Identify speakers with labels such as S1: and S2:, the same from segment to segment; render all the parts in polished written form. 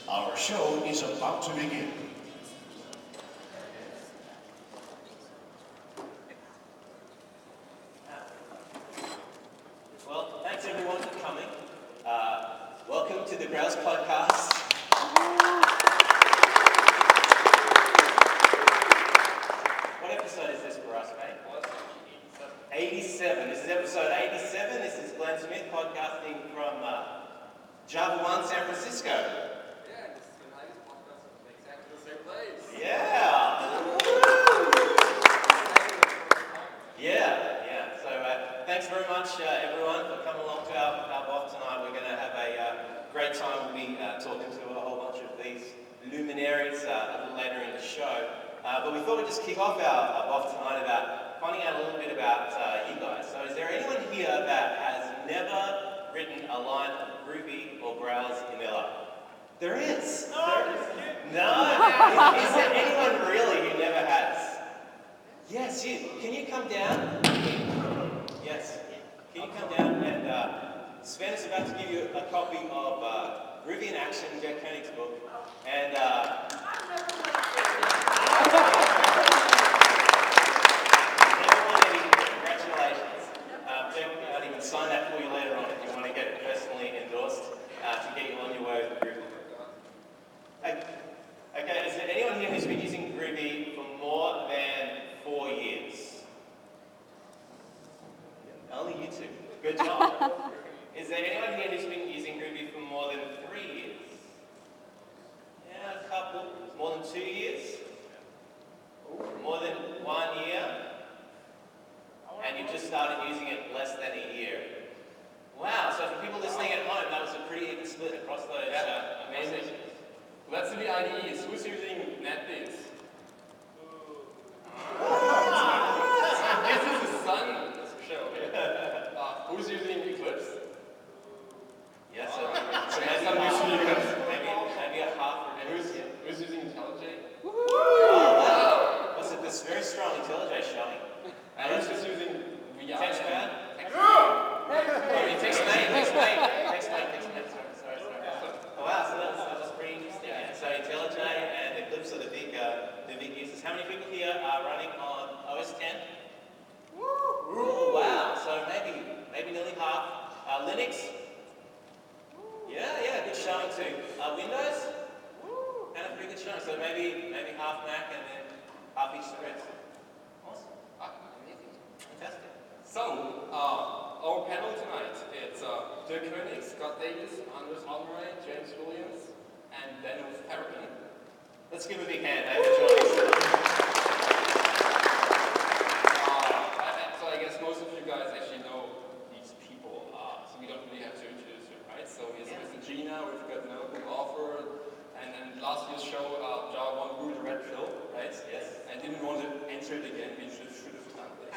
S1: Our show is about to begin.
S2: Well, thanks everyone for coming. Welcome to the Grails podcast. What episode is this for us, mate? 87. This is episode 87. This is Glenn Smith podcasting from JavaOne, San Francisco.
S3: Yeah, this is the latest podcast from exactly the same place.
S2: Yeah. Yeah. So thanks very much, everyone, for coming along to our BOF tonight. We're going to have a great time. We'll be talking to a whole bunch of these luminaries a little later in the show. But we thought we'd just kick off our BOF tonight about finding out a little bit about you guys. So is there anyone here that has never written a line of Groovy or Grails in their life? There is. No. Is there anyone really who never has? Yes, you. Can you come down? Yes. Can you come down? And Sven is about to give you a copy of Groovy in Action, Jack Koenig's book. And sign that for you later on if you want to get it personally endorsed to get you on your way with Groovy. Okay, is there anyone here who's been using Groovy for more than 4 years? Only you two. Good job. Is there anyone here who's been using Groovy for more than 3 years? Yeah, a couple. More than 2 years? More than 1 year? And you just started using it less than a year. Wow, so for people listening at home, that was a pretty even split across those amazing.
S3: Let's see the IDEs. Who's using NetBeans? This is the sun show. Who's using Eclipse?
S2: Yes,
S3: so maybe
S2: a half.
S3: Who's using IntelliJ?
S2: Oh, wow. Was it this very strong IntelliJ showing?
S3: And who's just using VR?
S2: TextPad? TextMate. Sorry. Oh, wow, so that was pretty interesting. Yeah. So IntelliJ and Eclipse are the big users. How many people here are running on OS 10? Ooh, wow. So maybe nearly half. Linux? Yeah, good showing too. Windows? And a pretty good showing. So maybe half Mac and then half each the rest. Awesome. Fantastic.
S3: So, our panel tonight, it's Dirk Koenig, Scott Davis, Anders Almeray, James Williams, and Daniel Farrakhan.
S2: Let's give a big hand for joining us.
S3: So I guess most of you guys actually know these people, so we don't really have to introduce them, right? So here's Mr. Gina, we've got another author, and then last year's show, JavaOne grew the red pill, right?
S2: Yes.
S3: I didn't want to enter it again, we should have done this.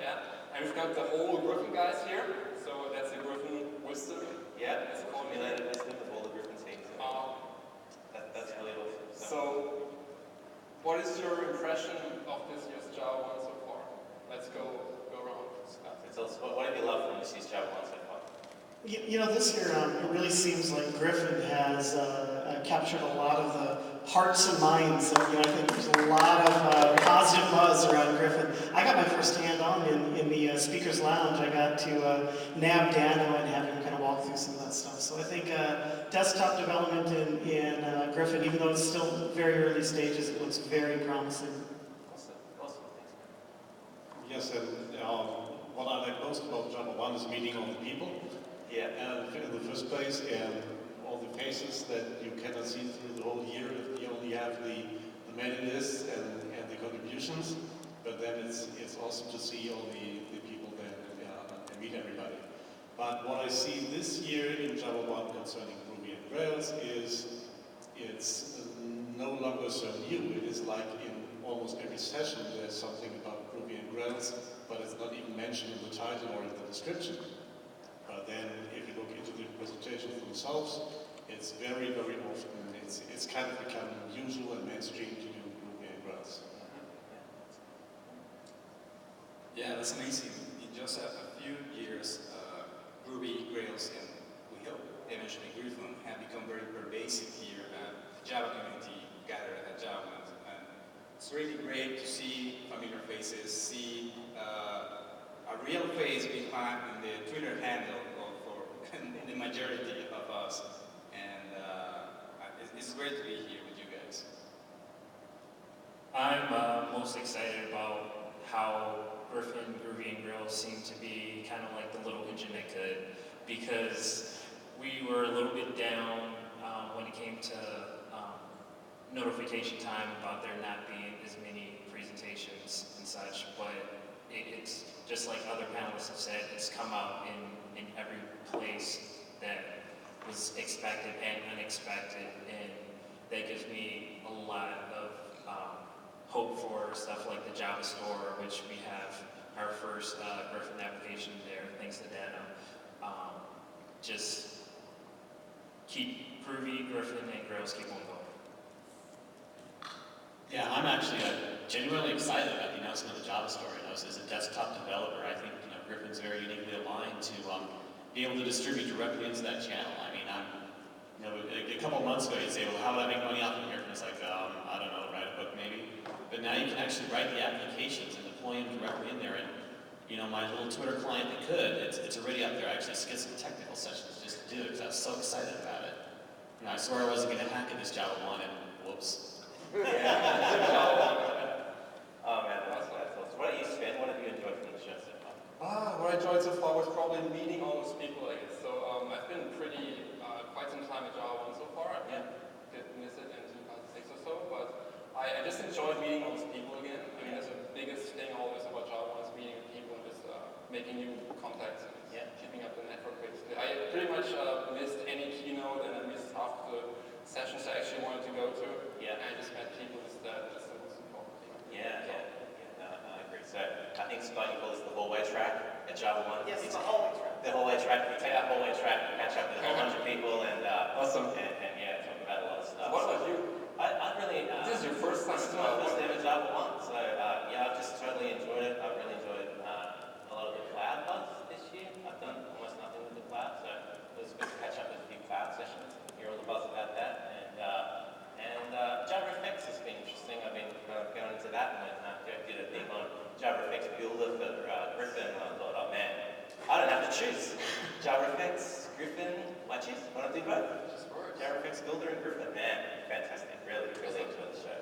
S3: Yeah, and we've got the whole Griffin guys here, so that's the Griffin wisdom.
S2: Yeah, it's a formulated wisdom of all the Griffin teams. That's really awesome.
S3: So, what is your impression of this year's JavaOne so far? Let's go around.
S2: What have you loved from this year's JavaOne so far?
S4: You know, this year it really seems like Griffin has captured a lot of the hearts and minds. I think there's a lot of positive buzz around Griffin. I got my first hand on in the speaker's lounge. I got to nab Dano and have him kind of walk through some of that stuff. So I think desktop development in Griffin, even though it's still very early stages, it looks very promising.
S2: Awesome.
S5: Yes, and what I like most about JavaOne is meeting all the people.
S2: Yeah.
S5: And in the first place, and all the faces that you cannot see through the whole year. You only have the mailing lists and the contributions, but then it's awesome to see all the people there and meet everybody. But what I see this year in JavaOne concerning Ruby and Grails is it's no longer so new. It is like in almost every session there's something about Ruby and Grails, but it's not even mentioned in the title or in the description. But then if you look into the presentations themselves, it's very, very often, it's kind of become usual and mainstream to do Ruby and Grails.
S6: Yeah, that's amazing. In just a few years, Ruby, Grails, and we hope eventually Griffon, have become very pervasive here at the Java community gathered at JavaOne. And it's really great to see familiar faces, see a real face behind the Twitter handle for the majority of us. And it's great to be here with you guys.
S7: I'm most excited about how Griffin, Groovy, and Grails seem to be kind of like the little engine that could, because we were a little bit down when it came to notification time about there not being as many presentations and such, but it's just like other panelists have said, it's come out in every place that was expected and unexpected, and that gives me a lot of hope for stuff like the Java store, which we have our first Griffin application there, thanks to Dana. Just keep Groovy, Griffin, and Grails keep on going.
S8: Yeah, I'm actually genuinely excited about the announcement of the Java store. As a desktop developer, I think Griffin's very uniquely aligned to be able to distribute directly into that channel. I mean, a couple months ago, you'd say, well, how would I make money off of Griffin? It's like, I don't know, write a book maybe. But now you can actually write the applications and deploy them directly in there. And my little Twitter client that could, it's already up there. I actually skipped some technical sessions just to do it because I was so excited about it. I swore I wasn't going to hack it as JavaOne, and whoops.
S2: Oh man, that's awesome. What about you, Sven? What have you enjoyed from the show so far?
S3: What I enjoyed so far was probably meeting all those people, I guess. So I've been quite some time at JavaOne so far. I did miss it in 2006 or so, but I just enjoyed meeting all those people again. I mean, that's the biggest thing always about JavaOne is meeting with people and just making new contacts and keeping up the network basically. I pretty much missed any keynote and I missed half the sessions I actually wanted to go to. And I just met people instead. That's the most important thing.
S2: No, I agree. So I think Scott, you call this the hallway track at JavaOne.
S9: Yes, it's the hallway track.
S2: The hallway track. You take that hallway track, you catch up with a whole bunch of people, and
S3: awesome.
S2: And talk about a lot of stuff.
S3: What about you?
S2: I really.
S3: This is your first time.
S2: This is my first time at JavaOne, so I've just totally enjoyed it. I've really enjoyed a lot of the cloud buzz this year. I've done almost nothing with the cloud, so it was good to catch up with a few cloud sessions and hear all the buzz about that. And JavaFX has been interesting. I've been going into that, and then Dirk did a thing on JavaFX Builder for Griffin, and I thought, oh man, I don't have to choose. JavaFX, Griffin, why choose? Why not do both? JavaFX Builder and Griffin. Man, fantastic. Really enjoyed the show.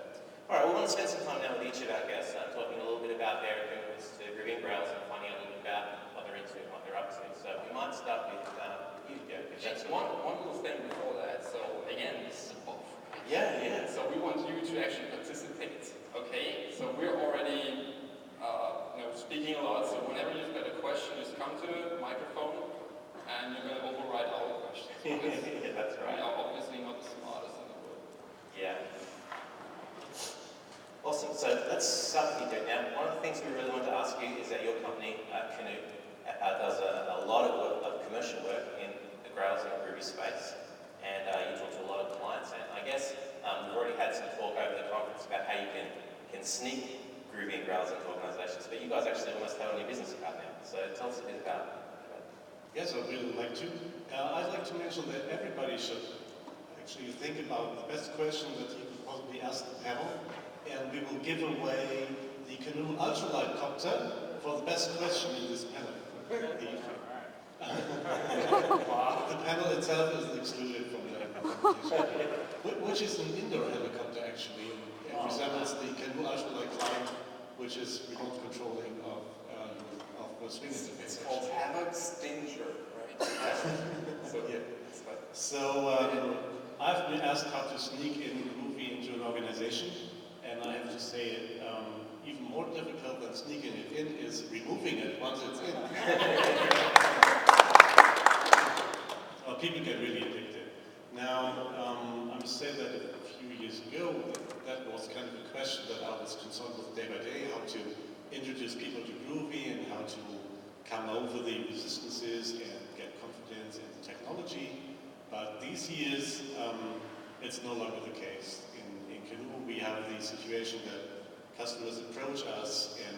S2: All right, we want to spend some time now with each of our guests, talking a little bit about their improvements to Groovy and Grails and finding out a little bit about what they're into and what they're up to. So we might start with you, Dirk.
S3: Just one little thing before that. So again, this is a BOF.
S2: Yeah.
S3: So we want you to actually participate. Okay. So we're already speaking a lot. So whenever you've got a question, just come to the microphone, and you're going to override our questions.
S2: That's right.
S3: We are obviously not the smartest in the world.
S2: Yeah. Awesome. So let's start with you, Dirk. Now, one of the things we really want to ask you is that your company, Canoe, does a lot of commercial work in the Grails and Groovy space, and you talk to a lot of clients. And I guess we've already had some talk over the conference about how you can sneak Groovy and Grails into organizations, but you guys actually almost have a new business card now. So tell us a bit about it.
S5: Yes, I really like to. I'd like to mention that everybody should actually think about the best question that you could possibly ask the panel, and we will give away the Canoe Ultralight Copter for the best question in this panel. The panel itself is excluded from the competition, which is an indoor helicopter actually. It resembles the Canoe Ultralight Climb, which is remote controlling of swing interface.
S3: It's called Havoc Stinger, right?
S5: So I've been asked how to sneak in Groovy into an organization, and I have to say even more difficult than sneaking it in is removing it once it's in. People get really addicted. Now, I must say that a few years ago, that was kind of a question that I was concerned with day by day, how to introduce people to Groovy and how to come over the resistances and get confidence in the technology. But these years, it's no longer the case. In Canoe, we have the situation that customers approach us and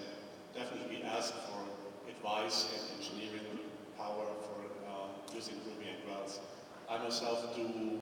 S5: definitely ask for advice and engineering power for using Groovy and Grails. I myself do